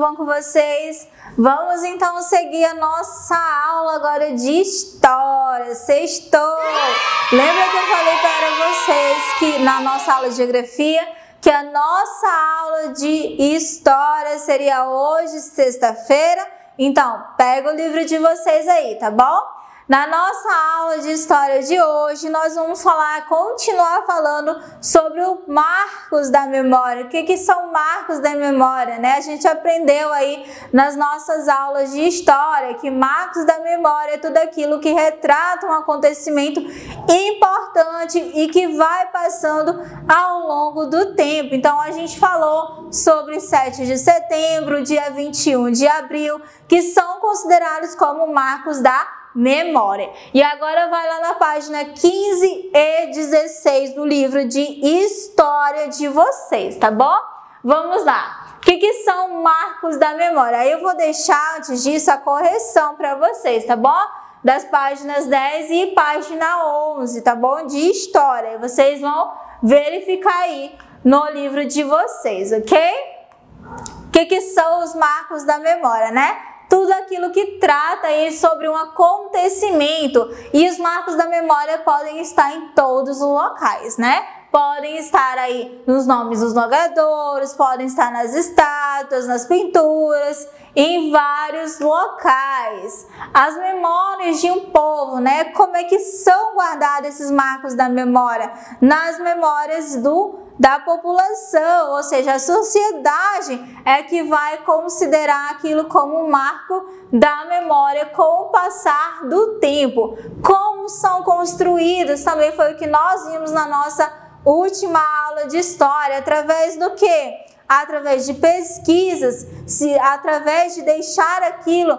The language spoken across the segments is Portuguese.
bom com vocês? Vamos então seguir a nossa aula agora de História. Sextou! Lembra que eu falei para vocês que na nossa aula de Geografia, que a nossa aula de História seria hoje, sexta-feira? Então, pega o livro de vocês aí, tá bom? Na nossa aula de História de hoje, nós vamos continuar falando sobre o marcos da memória. O que são marcos da memória, né? A gente aprendeu aí nas nossas aulas de História que marcos da memória é tudo aquilo que retrata um acontecimento importante e que vai passando ao longo do tempo. Então, a gente falou sobre 7 de setembro, dia 21 de abril, que são considerados como marcos da memória. E agora vai lá na página 15 e 16 do livro de História de vocês, tá bom? Vamos lá. O que são marcos da memória? Aí eu vou deixar antes disso a correção para vocês, tá bom? Das páginas 10 e página 11, tá bom? De História. Vocês vão verificar aí no livro de vocês, ok? O que são os marcos da memória, né? Tudo aquilo que trata aí sobre um acontecimento, e os marcos da memória podem estar em todos os locais, né? Podem estar aí nos nomes dos navegadores, podem estar nas estátuas, nas pinturas, em vários locais. As memórias de um povo, né? Como é que são guardados esses marcos da memória? Nas memórias da população, ou seja, a sociedade é que vai considerar aquilo como um marco da memória com o passar do tempo. Como são construídos, também foi o que nós vimos na nossa última aula de História. Através do quê? Através de pesquisas, através de deixar aquilo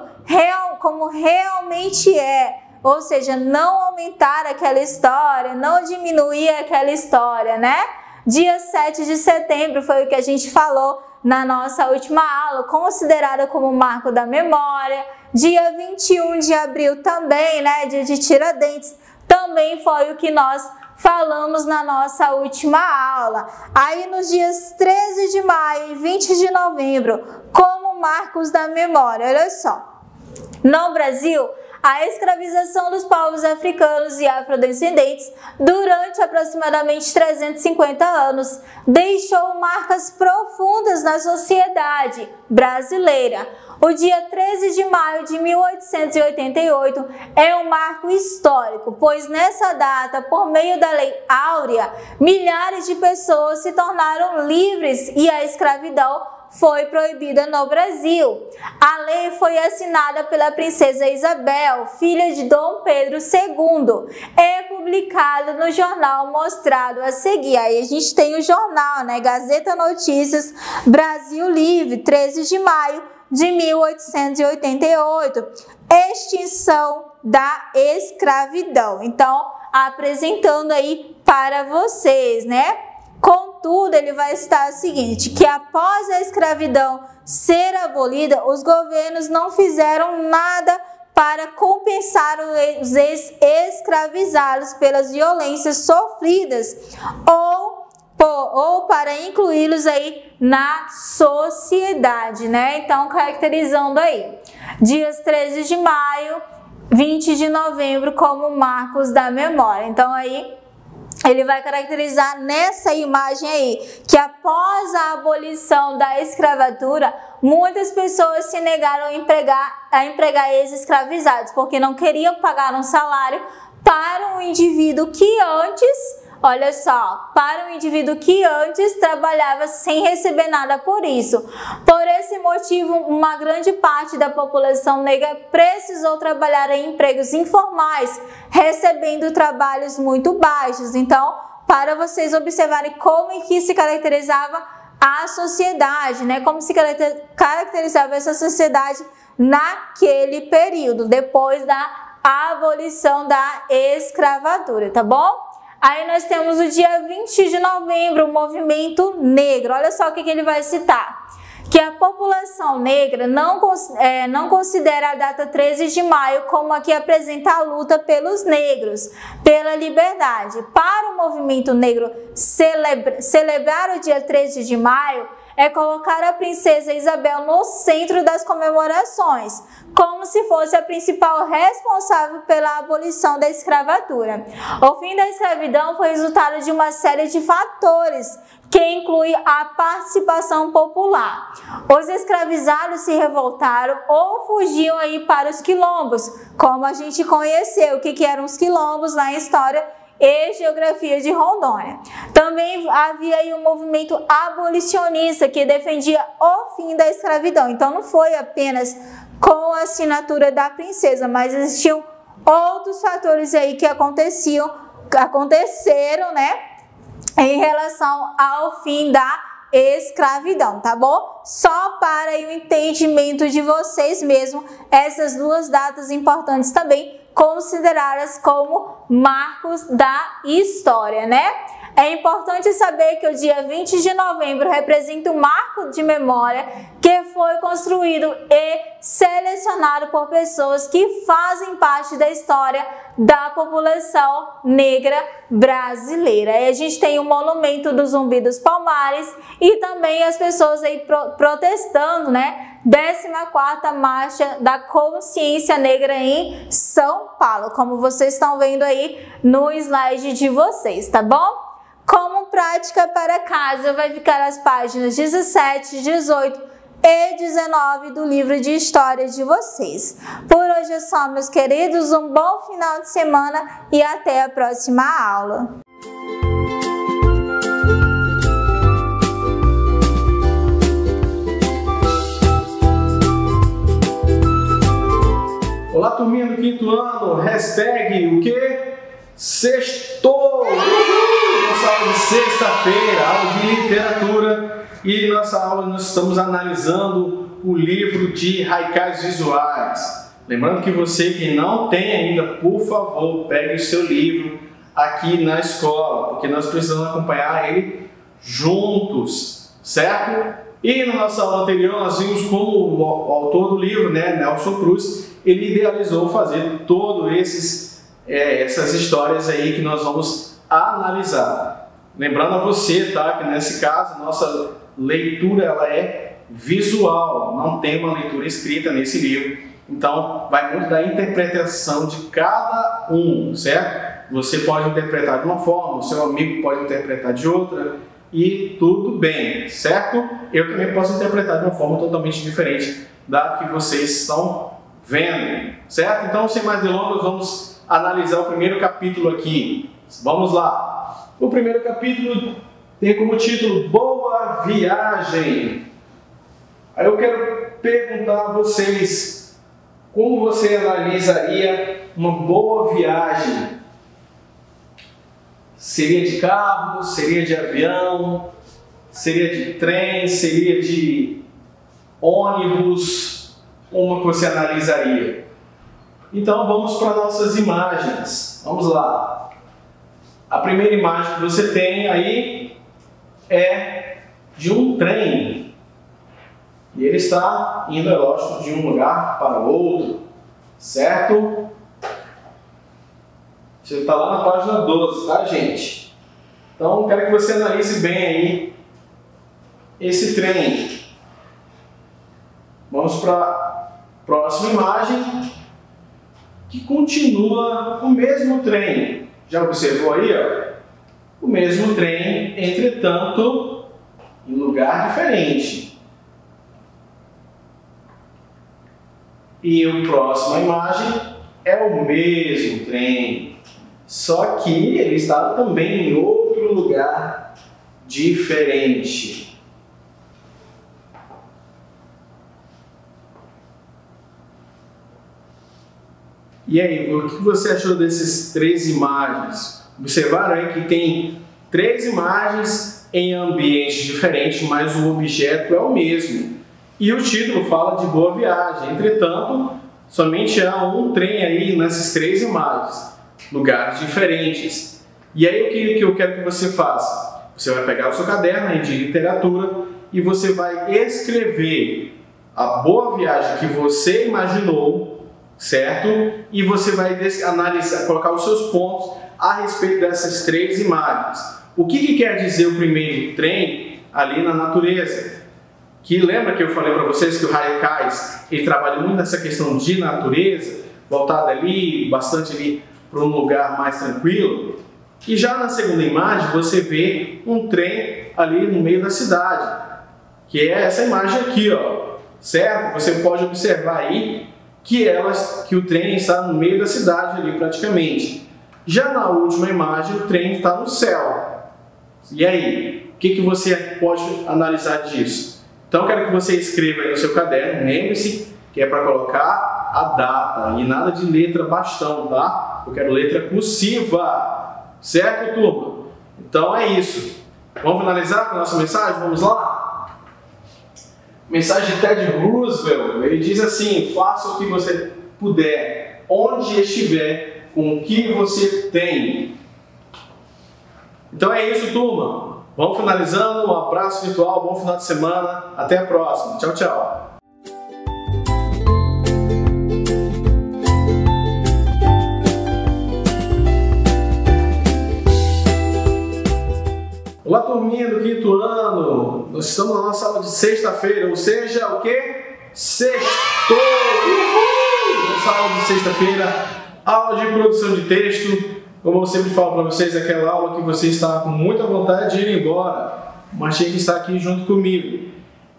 como realmente é. Ou seja, não aumentar aquela história, não diminuir aquela história, né? Dia 7 de setembro foi o que a gente falou na nossa última aula, considerada como marco da memória. Dia 21 de abril também, né? Dia de Tiradentes, também foi o que nós falamos na nossa última aula. Aí nos dias 13 de maio e 20 de novembro, como marcos da memória, olha só. No Brasil, a escravização dos povos africanos e afrodescendentes durante aproximadamente 350 anos deixou marcas profundas na sociedade brasileira. O dia 13 de maio de 1888 é um marco histórico, pois nessa data, por meio da Lei Áurea, milhares de pessoas se tornaram livres e a escravidão foi proibida no Brasil. A lei foi assinada pela princesa Isabel, filha de Dom Pedro II. É publicada no jornal mostrado a seguir. Aí a gente tem o jornal, né? Gazeta Notícias Brasil Livre, 13 de maio de 1888. Extinção da escravidão. Então, apresentando aí para vocês, né? Contudo, ele vai estar o seguinte, que após a escravidão ser abolida, os governos não fizeram nada para compensar os escravizados pelas violências sofridas ou para incluí-los aí na sociedade, né? Então, caracterizando aí, dias 13 de maio, 20 de novembro como marcos da memória. Então, aí ele vai caracterizar nessa imagem aí, que após a abolição da escravatura, muitas pessoas se negaram a empregar ex-escravizados, porque não queriam pagar um salário para um indivíduo que antes, olha só, para um indivíduo que antes trabalhava sem receber nada por isso. Por esse motivo, uma grande parte da população negra precisou trabalhar em empregos informais, recebendo trabalhos muito baixos. Então, para vocês observarem como é que se caracterizava a sociedade, né? Como se caracterizava essa sociedade naquele período, depois da abolição da escravatura, tá bom? Aí nós temos o dia 20 de novembro, o movimento negro. Olha só o que ele vai citar. Que a população negra não considera a data 13 de maio como a que apresenta a luta pelos negros, pela liberdade. Para o movimento negro celebrar o dia 13 de maio é colocar a princesa Isabel no centro das comemorações, como se fosse a principal responsável pela abolição da escravatura. O fim da escravidão foi resultado de uma série de fatores, que inclui a participação popular. Os escravizados se revoltaram ou fugiam aí para os quilombos, como a gente conheceu o que eram os quilombos na história e geografia de Rondônia. Também havia aí um movimento abolicionista que defendia o fim da escravidão. Então não foi apenas com a assinatura da princesa, mas existiam outros fatores aí que aconteceram, né, em relação ao fim da escravidão, tá bom? Só para o entendimento de vocês mesmo, essas duas datas importantes também consideradas como marcos da história, né? É importante saber que o dia 20 de novembro representa um marco de memória que foi construído e selecionado por pessoas que fazem parte da história da população negra brasileira. E a gente tem o monumento do Zumbi dos Palmares e também as pessoas aí protestando, né? 14ª Marcha da Consciência Negra em São Paulo, como vocês estão vendo aí no slide de vocês, tá bom? Como prática para casa, vai ficar as páginas 17, 18 e 19 do livro de história de vocês. Por hoje é só, meus queridos, um bom final de semana e até a próxima aula. Olá, turminha do 5º ano, hashtag o quê? Sextou! Nossa aula de sexta-feira, aula de literatura, e nossa aula nós estamos analisando o livro de haikais visuais. Lembrando que você que não tem ainda, por favor, pegue o seu livro aqui na escola, porque nós precisamos acompanhar ele juntos, certo? E na nossa aula anterior nós vimos como o autor do livro, né, Nelson Cruz, ele idealizou fazer todas essas histórias aí que nós vamos analisar. Lembrando a você, tá, que nesse caso nossa leitura ela é visual, não tem uma leitura escrita nesse livro. Então vai muito da interpretação de cada um, certo? Você pode interpretar de uma forma, o seu amigo pode interpretar de outra e tudo bem, certo? Eu também posso interpretar de uma forma totalmente diferente da que vocês estão vendo, certo? Então, sem mais delongas, vamos analisar o primeiro capítulo aqui. Vamos lá. O primeiro capítulo tem como título Boa Viagem. Aí eu quero perguntar a vocês, como você analisaria uma boa viagem? Seria de carro? Seria de avião? Seria de trem? Seria de ônibus? Como que você analisaria? Então vamos para nossas imagens. Vamos lá. A primeira imagem que você tem aí é de um trem. E ele está indo, é lógico, de um lugar para outro, certo? Você está lá na página 12, tá, gente? Então quero que você analise bem aí esse trem. Vamos para a próxima imagem, que continua o mesmo trem. Já observou aí, ó? O mesmo trem, entretanto, em lugar diferente. E a próxima imagem é o mesmo trem, só que ele está também em outro lugar diferente. E aí, o que você achou dessas três imagens? Observaram aí que tem três imagens em ambientes diferentes, mas o objeto é o mesmo. E o título fala de boa viagem. Entretanto, somente há um trem aí nessas três imagens, lugares diferentes. E aí o que eu quero que você faça? Você vai pegar o seu caderno aí de literatura e você vai escrever a boa viagem que você imaginou, certo? E você vai analisar, colocar os seus pontos a respeito dessas três imagens. O que quer dizer o primeiro trem ali na natureza? que lembra que eu falei para vocês que o Hayekais, ele trabalha muito nessa questão de natureza, voltado ali, bastante ali para um lugar mais tranquilo. E já na segunda imagem você vê um trem ali no meio da cidade, que é essa imagem aqui, ó, certo? Você pode observar aí que o trem está no meio da cidade ali praticamente. Já na última imagem o trem está no céu. E aí, o que você pode analisar disso? Então eu quero que você escreva aí no seu caderno, lembre-se que é para colocar a data e nada de letra bastão, tá? Eu quero letra cursiva, certo, turma? Então é isso. Vamos finalizar com a nossa mensagem? Vamos lá? Mensagem de Ted Roosevelt, ele diz assim: faça o que você puder, onde estiver, com o que você tem. Então é isso, turma. Vamos finalizando. Um abraço virtual, bom final de semana. Até a próxima. Tchau, tchau. Olá, turminha do quinto ano. Nós estamos na nossa aula de sexta-feira, ou seja, o quê? Sextou! Uhul! Nossa aula de sexta-feira, aula de produção de texto. Como eu sempre falo para vocês, aquela aula que você está com muita vontade de ir embora, mas tinha que estar aqui junto comigo.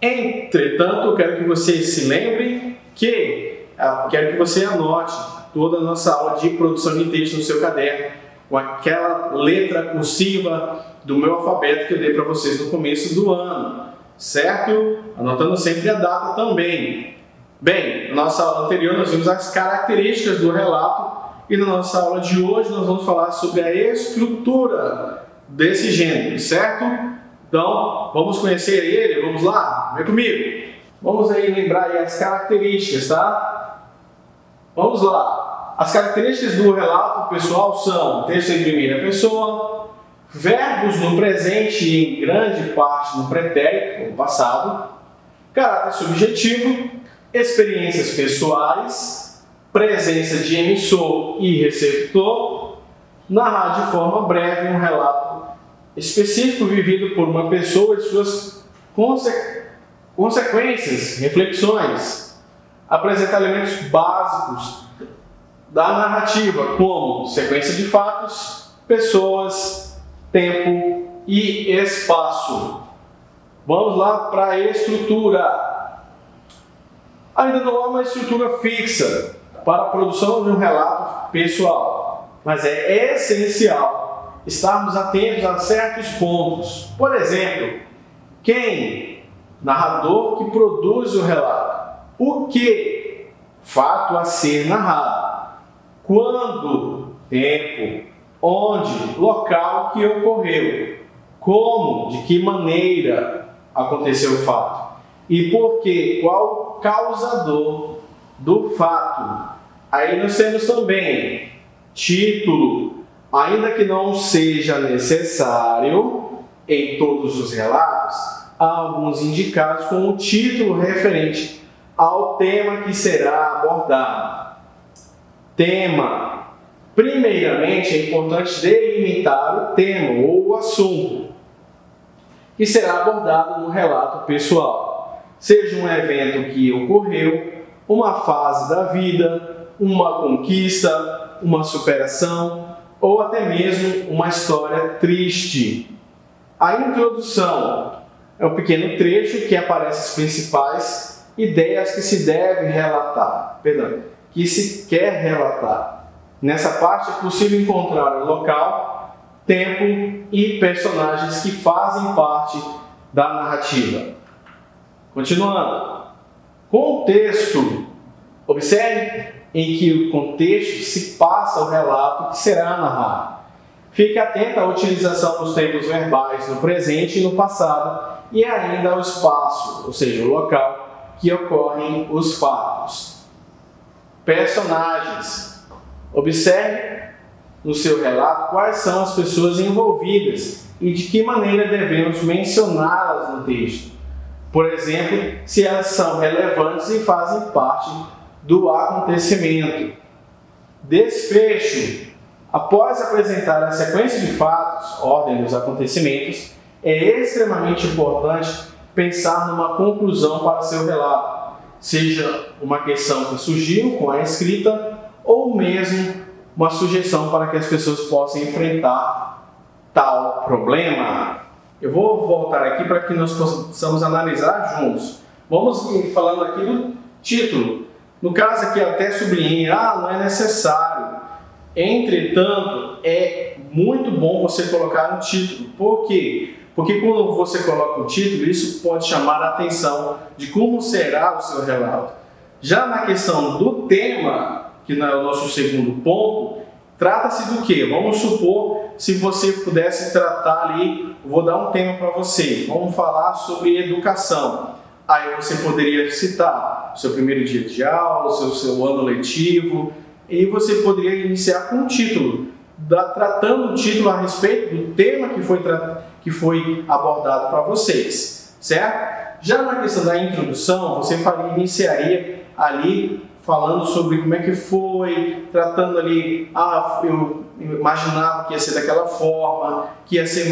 Entretanto, eu quero que você se lembre quero que você anote toda a nossa aula de produção de texto no seu caderno, com aquela letra cursiva do meu alfabeto que eu dei para vocês no começo do ano, certo? Anotando sempre a data também. Bem, na nossa aula anterior nós vimos as características do relato e na nossa aula de hoje nós vamos falar sobre a estrutura desse gênero, certo? Então, vamos conhecer ele, vamos lá? Vem comigo! Vamos aí lembrar aí as características, tá? Vamos lá! As características do relato pessoal são texto em primeira pessoa, verbos no presente e em grande parte no pretérito, no passado, caráter subjetivo, experiências pessoais, presença de emissor e receptor, narrar de forma breve um relato específico vivido por uma pessoa e suas consequências, reflexões, apresentar elementos básicos da narrativa, como sequência de fatos, pessoas, tempo e espaço. Vamos lá para a estrutura. Ainda não há uma estrutura fixa para a produção de um relato pessoal, mas é essencial estarmos atentos a certos pontos. Por exemplo, quem? Narrador que produz o relato. O que? Fato a ser narrado. Quando? Tempo. Onde? Local que ocorreu. Como? De que maneira aconteceu o fato. E por quê? Qual o causador do fato? Aí nós temos também título. Ainda que não seja necessário em todos os relatos, há alguns indicados com o título referente ao tema que será abordado. Tema. Primeiramente, é importante delimitar o tema ou o assunto que será abordado no relato pessoal. Seja um evento que ocorreu, uma fase da vida, uma conquista, uma superação ou até mesmo uma história triste. A introdução é um pequeno trecho que aparece as principais ideias que se deve relatar, que se quer relatar. Nessa parte é possível encontrar o local, tempo e personagens que fazem parte da narrativa. Continuando. Contexto. Observe em que o contexto se passa o relato que será narrado. Fique atento à utilização dos tempos verbais no presente e no passado e ainda ao espaço, ou seja, o local que ocorrem os fatos. Personagens. Observe no seu relato quais são as pessoas envolvidas e de que maneira devemos mencioná-las no texto. Por exemplo, se elas são relevantes e fazem parte do acontecimento. Desfecho. Após apresentar a sequência de fatos, ordem dos acontecimentos, é extremamente importante pensar numa conclusão para seu relato, seja uma questão que surgiu com a escrita ou mesmo uma sugestão para que as pessoas possam enfrentar tal problema. Eu vou voltar aqui para que nós possamos analisar juntos. Vamos falando aqui do título. No caso aqui até sublinhei, não é necessário. Entretanto, é muito bom você colocar um título. Por quê? Porque quando você coloca um título, isso pode chamar a atenção de como será o seu relato. Já na questão do tema, que é o nosso segundo ponto, trata-se do quê? Vamos supor, se você pudesse tratar ali, vou dar um tema para você, vamos falar sobre educação. Aí você poderia citar o seu primeiro dia de aula, o seu ano letivo, e você poderia iniciar com um título, tratando o título a respeito do tema que foi abordado para vocês, certo? Já na questão da introdução, você iniciaria ali falando sobre como é que foi, tratando ali, eu imaginava que ia ser daquela forma, que ia se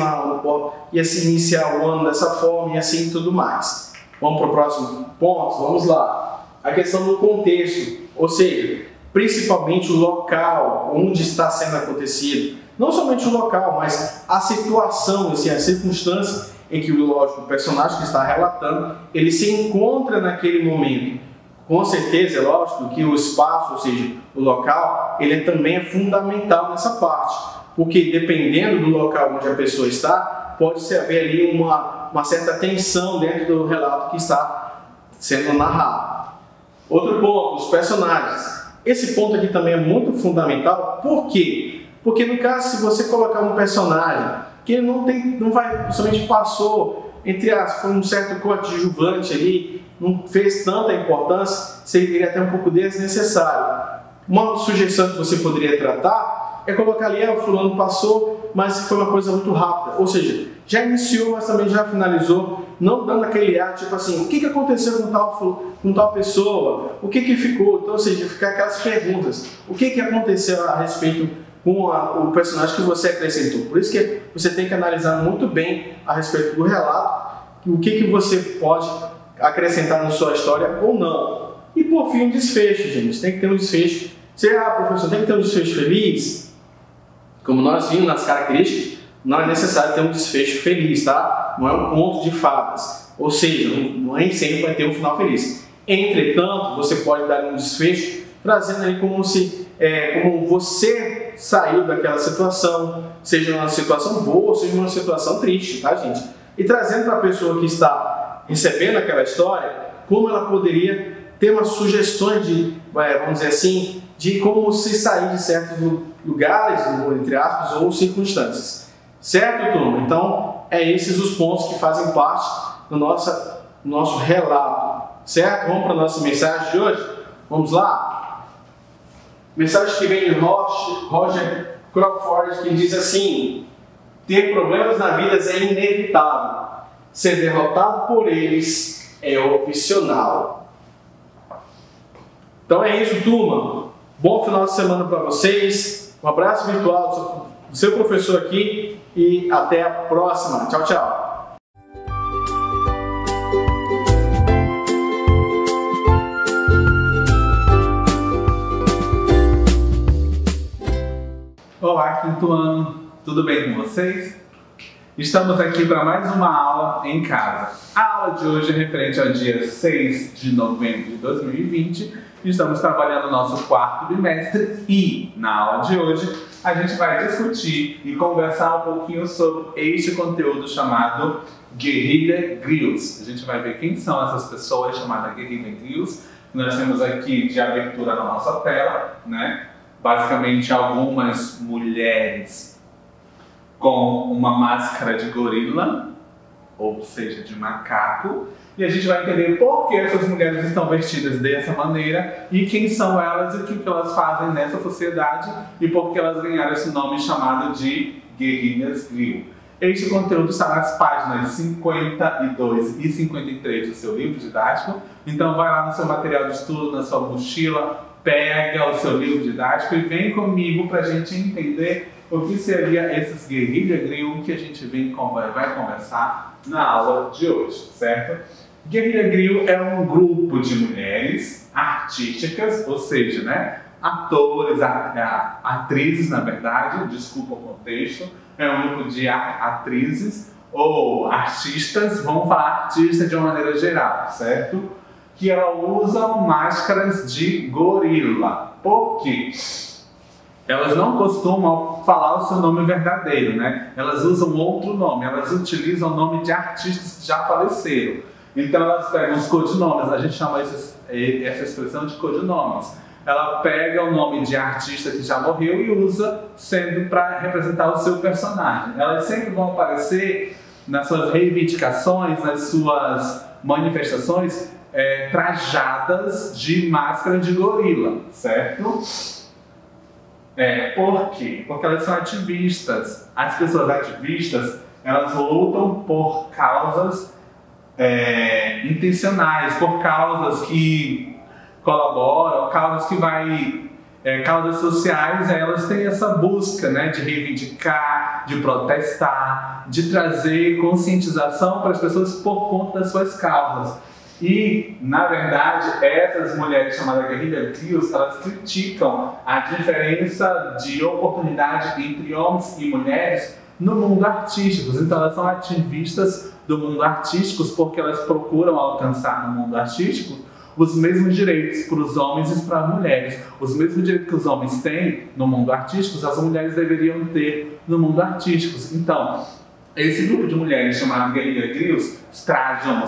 iniciar o ano dessa forma e assim tudo mais. Vamos para o próximo ponto? Vamos lá. A questão do contexto, ou seja, principalmente o local onde está sendo acontecido. Não somente o local, mas a situação, assim, a circunstância em que o personagem que está relatando, ele se encontra naquele momento. Com certeza, é lógico que o espaço, ou seja, o local, ele também é fundamental nessa parte. Porque dependendo do local onde a pessoa está, pode haver ali uma certa tensão dentro do relato que está sendo narrado. Outro ponto, os personagens. Esse ponto aqui também é muito fundamental. Por quê? Porque no caso, se você colocar um personagem que não vai, somente passou, entre aspas, foi um certo coadjuvante ali, não fez tanta importância, seria até um pouco desnecessário. Uma sugestão que você poderia tratar é colocar ali, o fulano passou, mas foi uma coisa muito rápida, ou seja, já iniciou, mas também já finalizou, não dando aquele ar, tipo assim, o que aconteceu com tal pessoa, o que ficou, então, ou seja, ficar aquelas perguntas, o que aconteceu a respeito com o personagem que você acrescentou. Por isso que você tem que analisar muito bem a respeito do relato, o que você pode acrescentar na sua história ou não. E por fim, um desfecho, gente. Tem que ter um desfecho. Professor, tem que ter um desfecho feliz? Como nós vimos nas características, não é necessário ter um desfecho feliz, tá? Não é um conto de fadas. Ou seja, nem sempre vai ter um final feliz. Entretanto, você pode dar um desfecho trazendo ali como você saiu daquela situação, seja uma situação boa ou seja uma situação triste, tá, gente? E trazendo para a pessoa que está recebendo aquela história, como ela poderia ter umas sugestões de, vamos dizer assim, de como se sair de certos lugares, entre aspas, ou circunstâncias. Certo, turma? Então, esses os pontos que fazem parte do nosso relato. Certo? Vamos para a nossa mensagem de hoje? Vamos lá? Mensagem que vem de Roger Crawford, que diz assim: ter problemas na vida é inevitável. Ser derrotado por eles é opcional. Então é isso, turma. Bom final de semana para vocês. Um abraço virtual do seu professor aqui e até a próxima. Tchau, tchau. Olá, quinto ano. Tudo bem com vocês? Estamos aqui para mais uma aula em casa. A aula de hoje é referente ao dia 6 de novembro de 2020. Estamos trabalhando o nosso quarto bimestre e, na aula de hoje, a gente vai discutir e conversar um pouquinho sobre este conteúdo chamado Guerrilla Grills. A gente vai ver quem são essas pessoas chamadas Guerrilla Grills. Nós temos aqui de abertura na nossa tela, né? Basicamente algumas mulheres com uma máscara de gorila, ou seja, de macaco, e a gente vai entender por que essas mulheres estão vestidas dessa maneira e quem são elas e o que elas fazem nessa sociedade e por que elas ganharam esse nome chamado de Guerrillas Grill. Este conteúdo está nas páginas 52 e 53 do seu livro didático, então vai lá no seu material de estudo, na sua mochila, pega o seu livro didático e vem comigo para a gente entender o que seria esses guerrilha grill que a gente vai conversar na aula de hoje, certo? Guerrilha grill é um grupo de mulheres artísticas, ou seja, né, atores, atrizes, na verdade, desculpa o contexto, é um grupo de atrizes ou artistas, vamos falar artista de uma maneira geral, certo? Que elas usam máscaras de gorila. Por quê? Elas não costumam falar o seu nome verdadeiro, né? Elas usam outro nome, elas utilizam o nome de artistas que já faleceram. Então elas pegam os codinomes, a gente chama essa expressão de codinomes. Ela pega o nome de artista que já morreu e usa sendo para representar o seu personagem. Elas sempre vão aparecer nas suas reivindicações, nas suas manifestações, trajadas de máscara de gorila, certo? Por quê? Porque elas são ativistas. As pessoas ativistas, elas lutam por causas intencionais, por causas que colaboram, causas causas sociais. Elas têm essa busca, né, de reivindicar, de protestar, de trazer conscientização para as pessoas por conta das suas causas. E, na verdade, essas mulheres chamadas guerrilha grills, elas criticam a diferença de oportunidade entre homens e mulheres no mundo artístico. Então, elas são ativistas do mundo artístico porque elas procuram alcançar no mundo artístico os mesmos direitos para os homens e para as mulheres. Os mesmos direitos que os homens têm no mundo artístico, as mulheres deveriam ter no mundo artístico. Então, esse grupo de mulheres chamado guerrilha grills trajam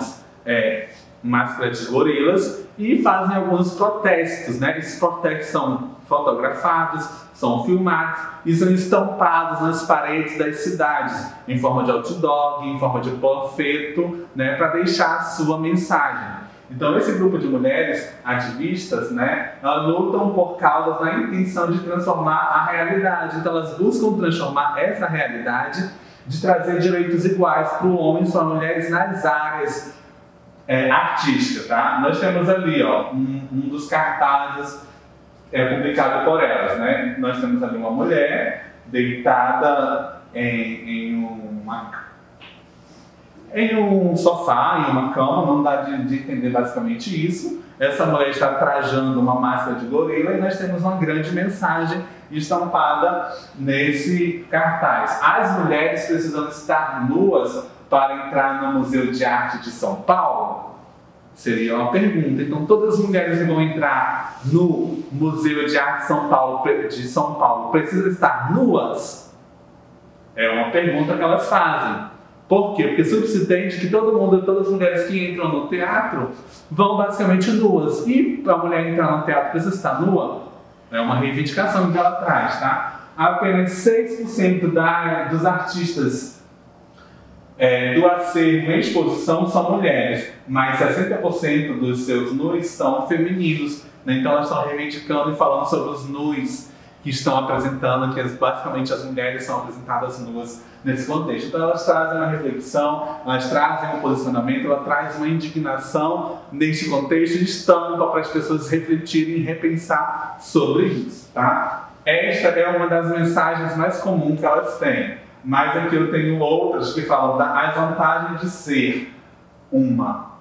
máscaras de gorilas e fazem alguns protestos, né? Esses protestos são fotografados, são filmados e são estampados nas paredes das cidades, em forma de outdoor, em forma de panfleto, né? Para deixar a sua mensagem. Então esse grupo de mulheres ativistas, né? Elas lutam por causas na intenção de transformar a realidade. Então elas buscam transformar essa realidade de trazer direitos iguais para o homem e para as mulheres nas áreas artística, tá? Nós temos ali, ó, um dos cartazes publicado por elas, né? Nós temos ali uma mulher deitada em um sofá, em uma cama, não dá de entender basicamente isso. Essa mulher está trajando uma máscara de gorila e nós temos uma grande mensagem estampada nesse cartaz. As mulheres precisam estar nuas para entrar no Museu de Arte de São Paulo? Seria uma pergunta. Então, todas as mulheres que vão entrar no Museu de Arte de São Paulo precisam estar nuas? É uma pergunta que elas fazem. Por quê? Porque subsistente que todas as mulheres que entram no teatro vão basicamente nuas. E para a mulher entrar no teatro precisa estar nua? É uma reivindicação que ela traz, tá? Apenas 6% dos artistas do acervo em exposição são mulheres, mas 60% dos seus nus são femininos, né? Então elas estão reivindicando e falando sobre os nus que estão apresentando, que basicamente as mulheres são apresentadas nuas nesse contexto. Então elas trazem uma reflexão, elas trazem um posicionamento, elas trazem uma indignação neste contexto e estampa para as pessoas refletirem e repensar sobre isso, tá? Esta é uma das mensagens mais comuns que elas têm. Mas aqui eu tenho outras que falam das vantagens de ser uma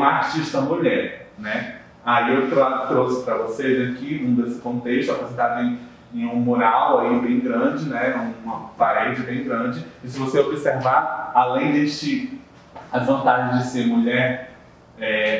artista mulher, né? Aí eu trouxe para vocês aqui desse contexto apresentado em um mural aí bem grande, né? Uma parede bem grande. E se você observar, além as vantagens de ser mulher,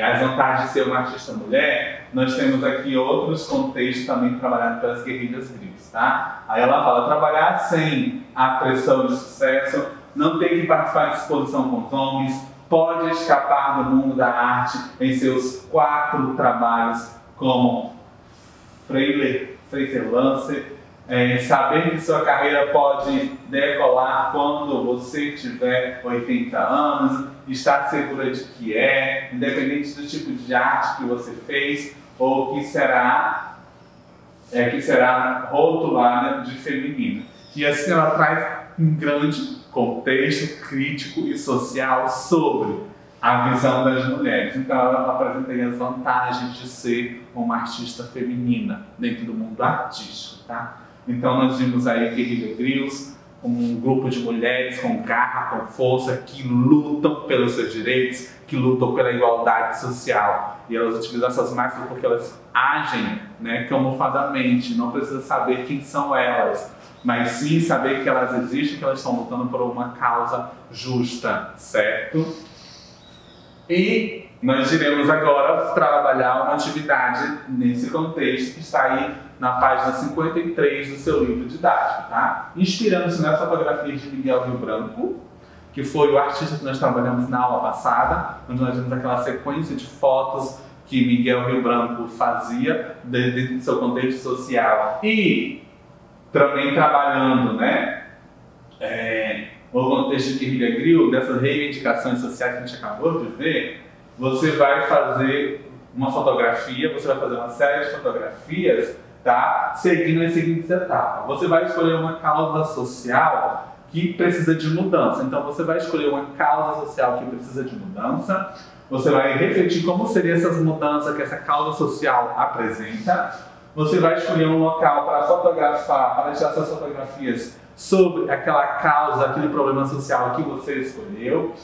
as vantagens de ser uma artista mulher, nós temos aqui outros contextos também trabalhados pelas guerrilhas grills, tá? Aí ela fala, trabalhar sem a pressão de sucesso, não tem que participar de exposição com os homens, pode escapar do mundo da arte em seus 4 trabalhos, como freelance, saber que sua carreira pode decolar quando você tiver 80 anos, estar segura de que independente do tipo de arte que você fez ou que será rotulada de feminina. E assim ela traz um grande contexto crítico e social sobre a visão das mulheres. Então ela apresenta aí as vantagens de ser uma artista feminina dentro do mundo artístico, tá? Então nós vimos aí Guerrilha Grills, um grupo de mulheres com garra, com força, que lutam pelos seus direitos, que lutam pela igualdade social. E elas utilizam essas máscaras porque elas agem, né, camufladamente, não precisa saber quem são elas, mas sim saber que elas existem, que elas estão lutando por uma causa justa, certo? E nós iremos agora trabalhar uma atividade nesse contexto que está aí na página 53 do seu livro didático, tá? Inspirando-se nas fotografias de Miguel Rio Branco, que foi o artista que nós trabalhamos na aula passada, onde nós vimos aquela sequência de fotos que Miguel Rio Branco fazia dentro do seu contexto social e também trabalhando, né, o contexto de Guerrilha Grill, dessas reivindicações sociais que a gente acabou de ver. Você vai fazer uma fotografia, você vai fazer uma série de fotografias, tá? Seguindo as seguintes etapas. Você vai escolher uma causa social que precisa de mudança. Então você vai escolher uma causa social que precisa de mudança. Você vai refletir como seriam essas mudanças que essa causa social apresenta. Você vai escolher um local para fotografar, para tirar suas fotografias sobre aquela causa, aquele problema social que você escolheu.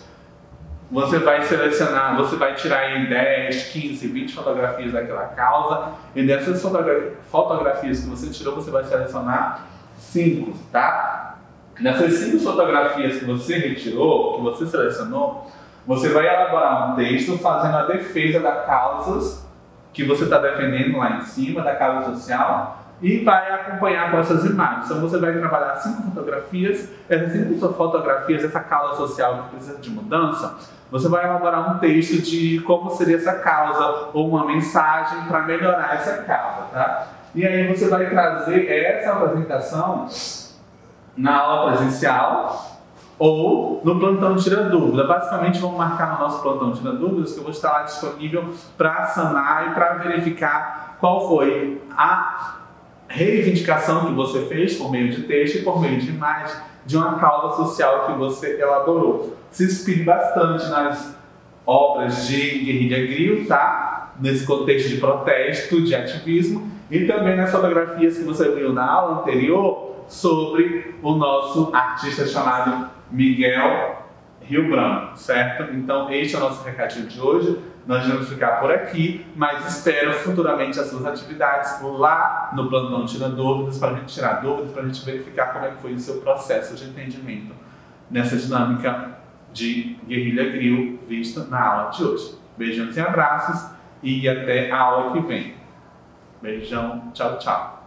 Você vai selecionar, você vai tirar aí 10, 15, 20 fotografias daquela causa, e dessas fotografias que você tirou, você vai selecionar 5, tá? Nessas 5 fotografias que você retirou, que você selecionou, você vai elaborar um texto fazendo a defesa das causas que você está defendendo lá em cima, da causa social, e vai acompanhar com essas imagens. Então você vai trabalhar 5 fotografias, essas 5 fotografias, essa causa social que precisa de mudança, você vai elaborar um texto de como seria essa causa, ou uma mensagem para melhorar essa causa, tá? E aí você vai trazer essa apresentação na aula presencial ou no plantão Tira Dúvida. Basicamente vamos marcar no nosso plantão Tira Dúvidas, que eu vou estar lá disponível para sanar e para verificar qual foi a reivindicação que você fez por meio de texto e por meio de imagem de uma causa social que você elaborou. Se inspire bastante nas obras de Guerrilha Grill, tá? Nesse contexto de protesto, de ativismo, e também nas fotografias que você viu na aula anterior sobre o nosso artista chamado Miguel Rio Branco, certo? Então este é o nosso recadinho de hoje. Nós vamos ficar por aqui, mas espero futuramente as suas atividades lá no plantão Tira Dúvidas, para a gente tirar dúvidas, para a gente verificar como é que foi o seu processo de entendimento nessa dinâmica de Guerrilha Grill vista na aula de hoje. Beijões e abraços e até a aula que vem. Beijão, tchau, tchau.